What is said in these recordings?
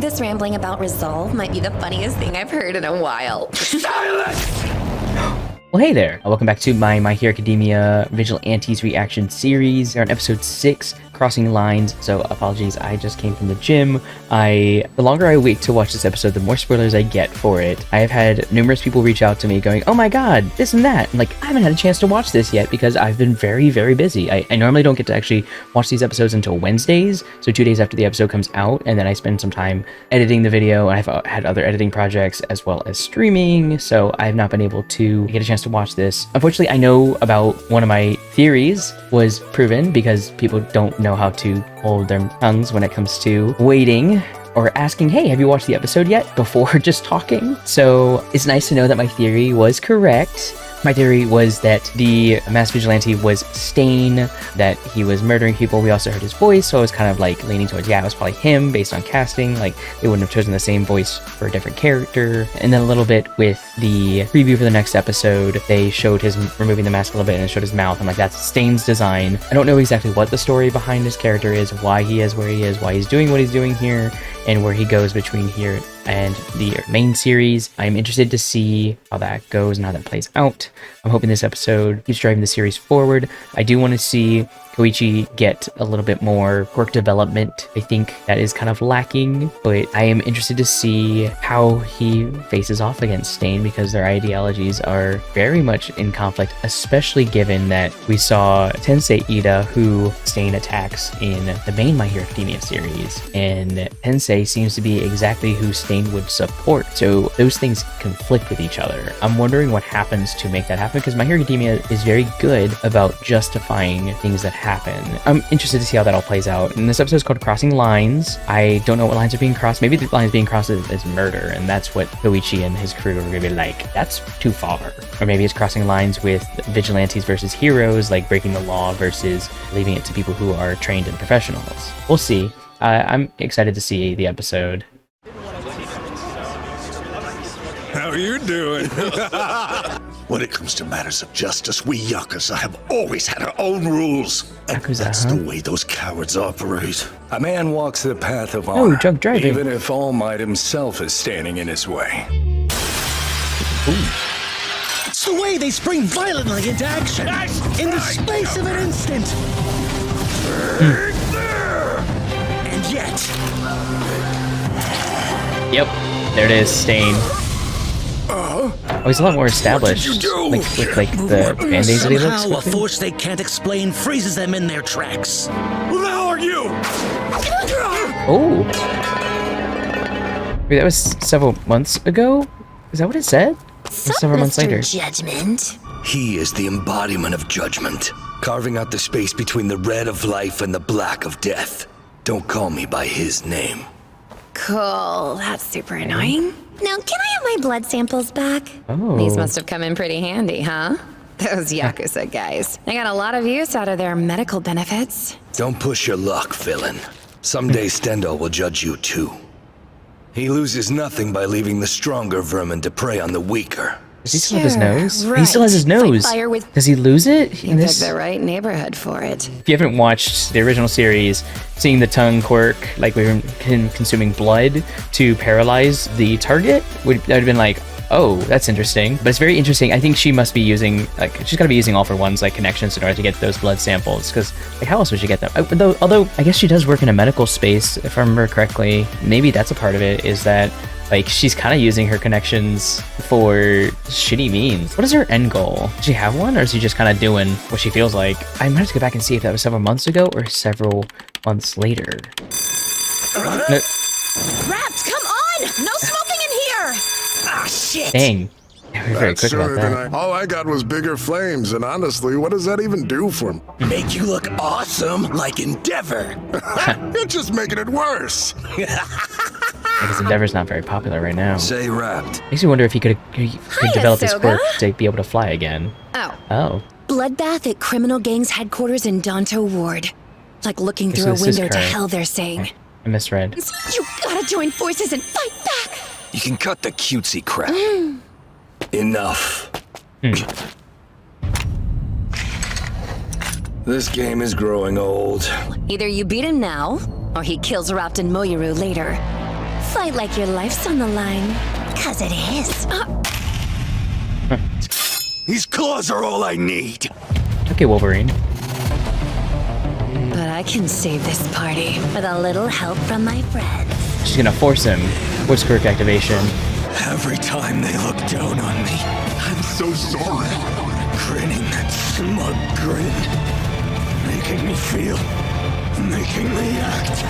This rambling about resolve might be the funniest thing I've heard in a while. Silence! Well, hey there! Welcome back to My Hero Academia Vigilantes reaction series. We're on episode 6, Crossing Lines, so apologies, I just came from the gym. The longer I wait to watch this episode, the more spoilers I get for it. I have had numerous people reach out to me going, oh my god, this and that. Like, I haven't had a chance to watch this yet because I've been very, very busy. I normally don't get to actually watch these episodes until Wednesdays, so 2 days after the episode comes out, and then I spend some time editing the video. I've had other editing projects as well as streaming, so I have not been able to get a chance to watch this. Unfortunately, I know about one of my theories was proven because people don't know how to hold their tongues when it comes to waiting or asking, hey, have you watched the episode yet, before just talking. So it's nice to know that my theory was correct. My theory was that the masked vigilante was Stain, that he was murdering people. We also heard his voice, so I was kind of like leaning towards, yeah, it was probably him based on casting. Like, they wouldn't have chosen the same voice for a different character. And then a little bit with the preview for the next episode, they showed his removing the mask a little bit and it showed his mouth. I'm like, that's Stain's design. I don't know exactly what the story behind his character is, why he is where he is, why he's doing what he's doing here, and where he goes between here and the main series. I'm interested to see how that goes and how that plays out. I'm hoping this episode keeps driving the series forward. I do want to see Koichi get a little bit more quirk development. I think that is kind of lacking, but I am interested to see how he faces off against Stain because their ideologies are very much in conflict, especially given that we saw Tensei Ida, who Stain attacks in the main My Hero Academia series, and Tensei seems to be exactly who Stain would support. So those things conflict with each other. I'm wondering what happens to make that happen because My Hero Academia is very good about justifying things that happen. I'm interested to see how that all plays out. And this episode is called Crossing Lines. I don't know what lines are being crossed. Maybe the lines being crossed is murder, and that's what Koichi and his crew are gonna be like, that's too far. Or maybe it's crossing lines with vigilantes versus heroes, like breaking the law versus leaving it to people who are trained and professionals. We'll see. I'm excited to see the episode. How you doing? When it comes to matters of justice, we Yakuza have always had our own rules. And that's the way those cowards operate. A man walks the path of honor, drunk driving. even if All Might himself is standing in his way. It's the way they spring violently into action, in the space of an instant. And yet... Yep, there it is, Stain. Oh, he's a lot more established. Like, with like the band-aids that he looks Somehow, a with. force they can't explain freezes them in their tracks. Who the hell are you? Oh. Wait, that was several months ago? Is that what it said? Or several months later. Judgment. He is the embodiment of judgment, carving out the space between the red of life and the black of death. Don't call me by his name. Cool, that's super annoying. Now, can I have my blood samples back? Oh. These must have come in pretty handy, huh? Those Yakuza guys. They got a lot of use out of their medical benefits. Don't push your luck, villain. Someday Stendhal will judge you too. He loses nothing by leaving the stronger vermin to prey on the weaker. Does he still have his nose? Right. He still has his nose. Fight fire with... Does he lose it in You this? picked the right neighborhood for it. If you haven't watched the original series, seeing the tongue quirk, like we were consuming blood to paralyze the target, that would have been like, oh, that's interesting. But it's very interesting. I think she must be using, like, she's got to be using all for one's like connections in order to get those blood samples. Because like, how else would she get them? Although I guess she does work in a medical space, if I remember correctly. Maybe that's a part of it. Is that like she's kind of using her connections for shitty means. What is her end goal? Does she have one, or is she just kind of doing what she feels like? I might have to go back and see if that was several months ago or several months later. No. Rats, come on! No smoking in here! Ah, shit! Dang. Yeah, we're very quick about that. All I got was bigger flames, and honestly, what does that even do for me? Make you look awesome like Endeavor. You're just making it worse. Because Endeavor's not very popular right now. Say wrapped. Makes me wonder if he could develop his Soga. quirk to be able to fly again. Oh. Oh. Bloodbath at criminal gangs headquarters in Danto Ward. Like looking Okay, through so a this is window to current. hell, they're saying. I misread. You gotta join forces and fight back! You can cut the cutesy crap. Enough. This game is growing old. Either you beat him now, or he kills Rapt and Moyuru later. fight like your life's on the line. 'Cause it is. These claws are all I need. Okay, Wolverine. But I can save this party with a little help from my friends. She's gonna force him. What's quirk activation? Every time they look down on me, I'm so sorry. Grinning that smug grin. Making me feel. Making me act.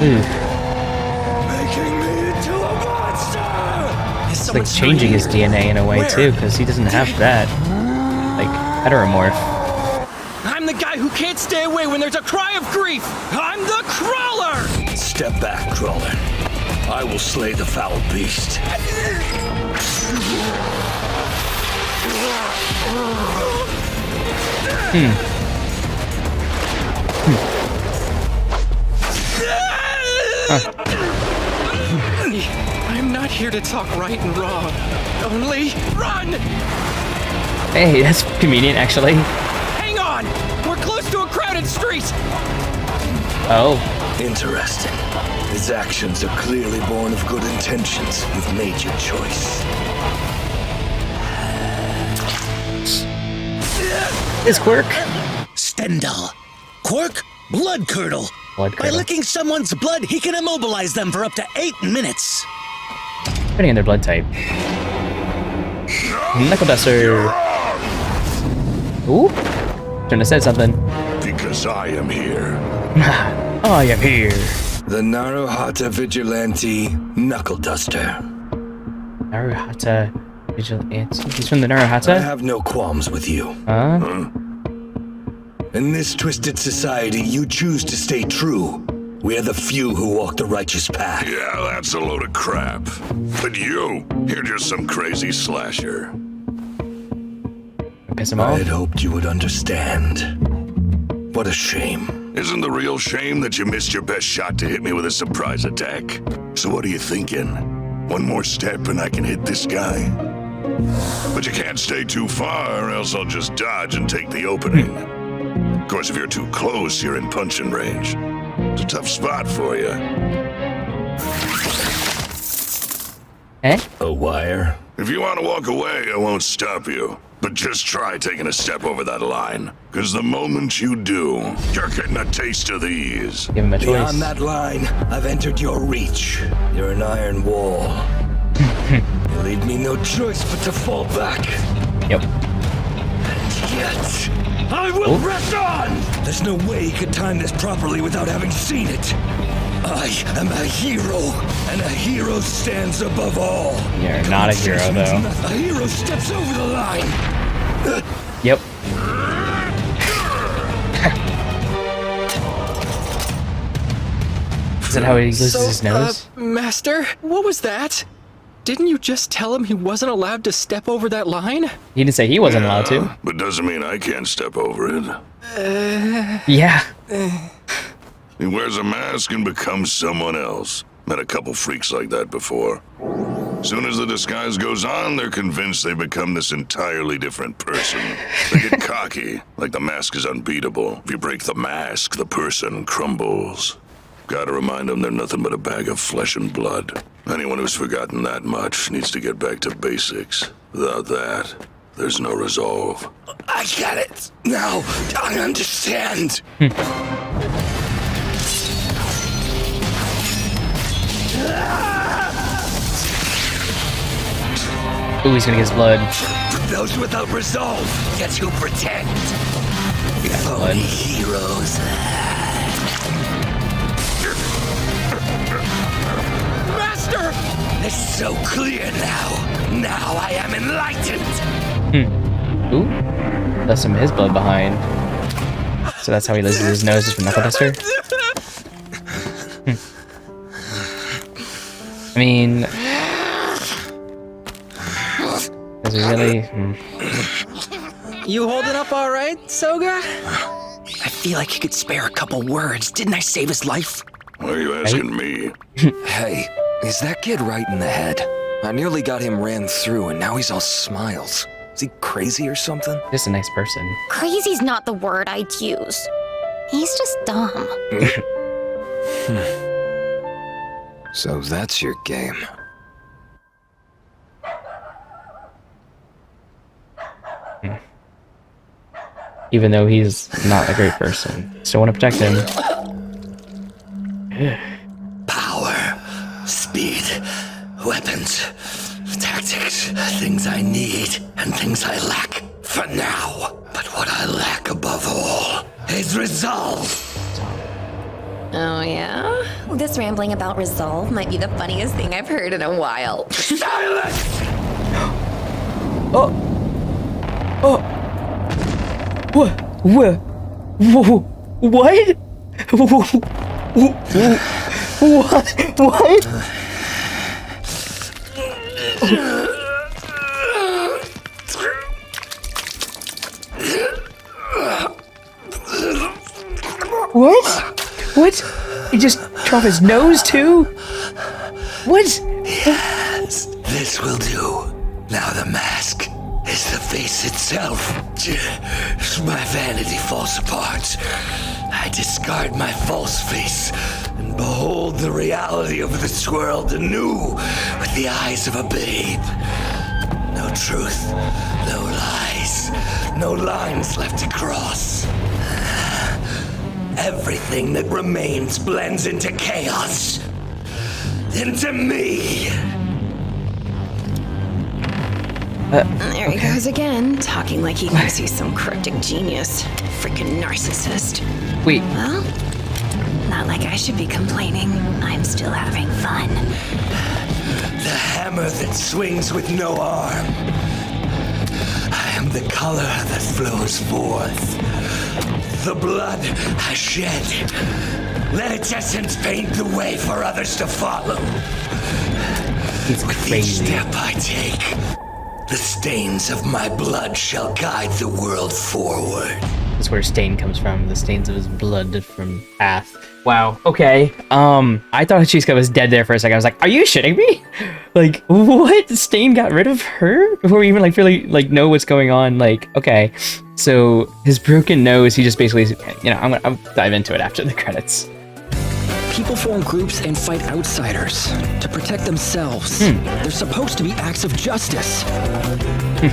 Ooh. Making me into a monster! It's like changing his DNA in a way too, because he doesn't have that. Like, heteromorph. I'm the guy who can't stay away when there's a cry of grief. I'm the Crawler! Step back, Crawler. I will slay the foul beast. I'm not here to talk right and wrong. Only run! Hey, that's convenient, actually. Hang on! We're close to a crowded street! Oh. Interesting. His actions are clearly born of good intentions. You've made your choice. His quirk. Stendhal. Quirk, blood curdle. Blood By curdle. licking someone's blood, he can immobilize them for up to 8 minutes. Depending on their blood type. Knuckle Duster. Ooh. Shouldn't have said something. Because I am here. I am here. The Naruhata Vigilante Knuckle Duster. Naruhata Vigilante. He's from the I Naruhata? have no qualms with you. Huh? In this twisted society, you choose to stay true. We are the few who walk the righteous path. Yeah, that's a load of crap. But you're just some crazy slasher. Piss him I off? had hoped you would understand. What a shame. Isn't the real shame that you missed your best shot to hit me with a surprise attack? So what are you thinking? One more step and I can hit this guy? But you can't stay too far or else I'll just dodge and take the opening. Of course, if you're too close, you're in punching range. It's a tough spot for you. Eh? A wire? If you want to walk away, I won't stop you. But just try taking a step over that line. Because the moment you do, you're getting a taste of these. Give him a choice. Beyond that line, I've entered your reach. You're an iron wall. You leave me no choice but to fall back. Yep. And yet, I will press on! There's no way he could time this properly without having seen it. I am a hero, and a hero stands above all. You're not a hero, though. A hero steps over the line. Yep. Is that how he loses his nose? Master, what was that? Didn't you just tell him he wasn't allowed to step over that line? He didn't say he wasn't allowed to. But doesn't mean I can't step over it. Yeah. He wears a mask and becomes someone else. Met a couple freaks like that before. Soon as the disguise goes on, they're convinced they become this entirely different person. They get cocky, like the mask is unbeatable. If you break the mask, the person crumbles. Gotta remind them they're nothing but a bag of flesh and blood. Anyone who's forgotten that much needs to get back to basics. Without that, there's no resolve. I get it. Now, I understand. Ooh, he's gonna get his blood. Those without resolve get to pretend. If only heroes. Master! It's so clear now. Now I am enlightened. Ooh. Left some of his blood behind. So that's how he loses his nose, is from Knuckle Duster? I mean... Is it really... You holding up all right, Soga? I feel like you could spare a couple words. Didn't I save his life? Why are you asking me? Hey, is that kid right in the head? I nearly got him ran through and now he's all smiles. Is he crazy or something? Just a nice person. Crazy's not the word I'd use. He's just dumb. So that's your game. Even though he's not a great person, still want to protect him. Power, speed, weapons, tactics, things I need and things I lack for now. But what I lack above all is resolve. Oh, yeah? This rambling about resolve might be the funniest thing I've heard in a while. Silence! Oh! What? What? What? What? What? What? He just chopped his nose too? What? Yes, this will do. Now the mask is the face itself. My vanity falls apart. I discard my false face and behold the reality of this world anew with the eyes of a babe. No truth, no lies, no lines left to cross. Everything that remains blends into chaos. Into me. There he goes again, talking like he thinks he's some cryptic genius. Freaking narcissist. Wait. Well, not like I should be complaining. I'm still having fun. The hammer that swings with no arm. I am the color that flows forth. The blood I shed. Let its essence paint the way for others to follow. He's With each crazy. step I take, the stains of my blood shall guide the world forward. That's where stain comes from. The stains of his blood from Path. Wow. Okay. I thought Chiska was dead there for a second. I was like, are you shitting me? Like, what? Stain got rid of her before we even like really like know what's going on. Like, okay. So his broken nose, he just basically, you know, I'll dive into it after the credits. People form groups and fight outsiders to protect themselves. They're supposed to be acts of justice.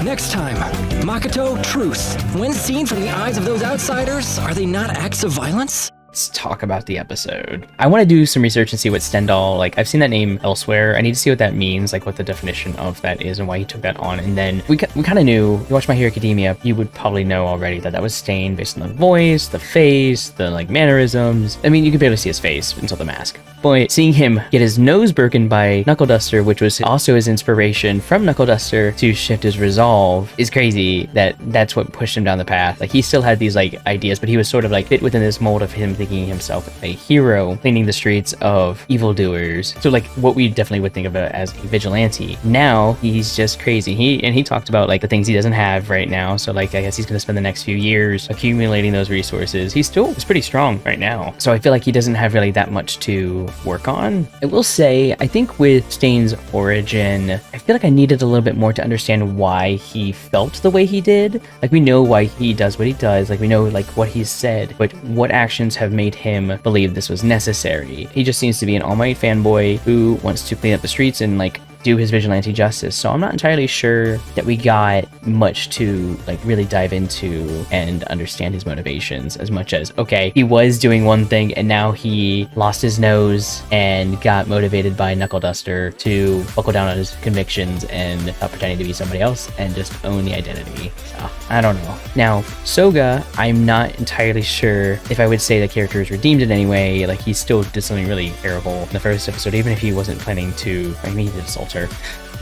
Next time, Makoto, truth. When seen from the eyes of those outsiders, are they not acts of violence? Let's talk about the episode. I want to do some research and see what Stendhal, like I've seen that name elsewhere. I need to see what that means, like what the definition of that is and why he took that on. And then we kind of knew, you watch My Hero Academia, you would probably know already that that was Stain based on the voice, the face, the like mannerisms. I mean, you could barely see his face until the mask. But seeing him get his nose broken by Knuckle Duster, which was also his inspiration from Knuckle Duster to shift his resolve, is crazy. That's what pushed him down the path. Like he still had these like ideas, but he was sort of like fit within this mold of him thinking himself a hero, cleaning the streets of evildoers. So like what we definitely would think of it as a vigilante. Now he's just crazy. He talked about like the things he doesn't have right now. So like I guess he's gonna spend the next few years accumulating those resources. He's pretty strong right now. So I feel like he doesn't have really that much to work on. I will say, I think with Stain's origin, I feel like I needed a little bit more to understand why he felt the way he did. Like we know why he does what he does. Like we know like what he's said, but what actions have made him believe this was necessary? He just seems to be an All Might fanboy who wants to clean up the streets and like do his vigilante justice. So I'm not entirely sure that we got much to like really dive into and understand his motivations as much as, okay, he was doing one thing and now he lost his nose and got motivated by Knuckle Duster to buckle down on his convictions and stop pretending to be somebody else and just own the identity. So I don't know. Now, Soga, I'm not entirely sure if I would say the character is redeemed in any way. Like he still did something really terrible in the first episode, even if he wasn't planning to, I mean, he did assault her.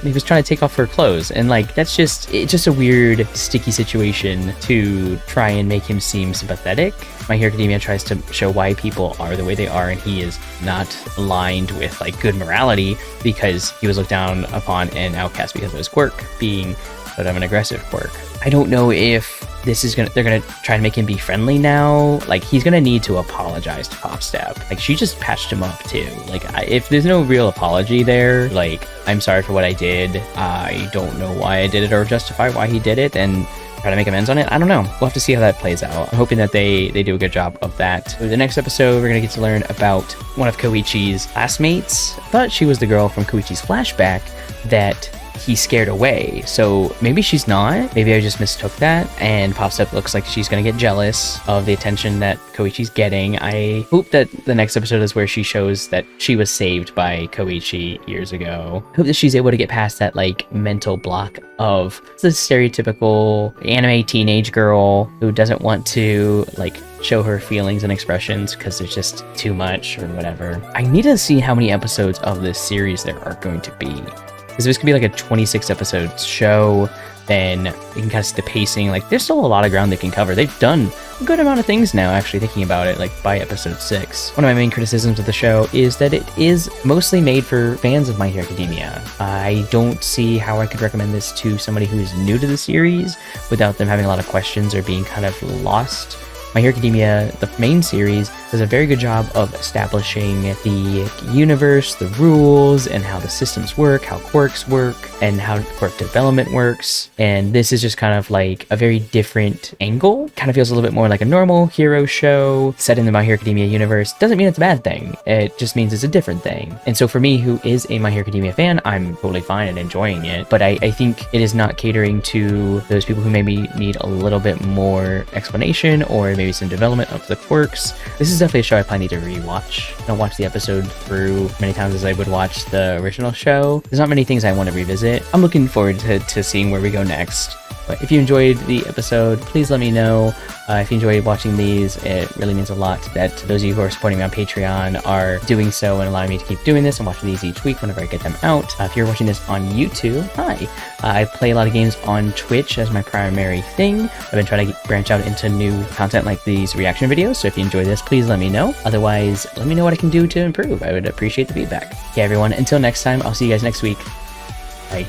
He was trying to take off her clothes, and like it's just a weird sticky situation to try and make him seem sympathetic. My Hero Academia tries to show why people are the way they are, and he is not aligned with like good morality because he was looked down upon and outcast because of his quirk being sort of an aggressive quirk. I don't know if they're gonna try and make him be friendly now. Like he's gonna need to apologize to Popstep. Like she just patched him up too. Like if there's no real apology there, like I'm sorry for what I did, I don't know why I did it or justify why he did it, and try to make amends on it. I don't know. We'll have to see how that plays out. I'm hoping that they do a good job of that. So the next episode, we're going to get to learn about one of Koichi's classmates. I thought she was the girl from Koichi's flashback that he scared away. So maybe she's not. Maybe I just mistook that. And Popstep looks like she's going to get jealous of the attention that Koichi's getting. I hope that the next episode is where she shows that she was saved by Koichi years ago. I hope that she's able to get past that like mental block of the stereotypical anime teenage girl who doesn't want to like show her feelings and expressions because there's just too much or whatever. I need to see how many episodes of this series there are going to be. Because this could be like a 26 episode show, then you can kind of see the pacing. Like, there's still a lot of ground they can cover. They've done a good amount of things now, actually, thinking about it, like by episode 6. One of my main criticisms of the show is that it is mostly made for fans of My Hero Academia. I don't see how I could recommend this to somebody who is new to the series without them having a lot of questions or being kind of lost. My Hero Academia, the main series, does a very good job of establishing the universe, the rules, and how the systems work, how quirks work, and how quirk development works. And this is just kind of like a very different angle. Kind of feels a little bit more like a normal hero show set in the My Hero Academia universe. Doesn't mean it's a bad thing. It just means it's a different thing. And so for me, who is a My Hero Academia fan, I'm totally fine and enjoying it. But I think it is not catering to those people who maybe need a little bit more explanation or maybe some development of the quirks. This is definitely a show I probably need to rewatch. I don't watch the episode through many times as I would watch the original show. There's not many things I want to revisit. I'm looking forward to seeing where we go next. But if you enjoyed the episode, please let me know. If you enjoyed watching these, it really means a lot that those of you who are supporting me on Patreon are doing so and allowing me to keep doing this and watching these each week whenever I get them out. If you're watching this on YouTube, hi. I play a lot of games on Twitch as my primary thing. I've been trying to branch out into new content like these reaction videos, so if you enjoy this, please let me know. Otherwise, let me know what I can do to improve. I would appreciate the feedback. Okay, everyone, until next time, I'll see you guys next week. Bye.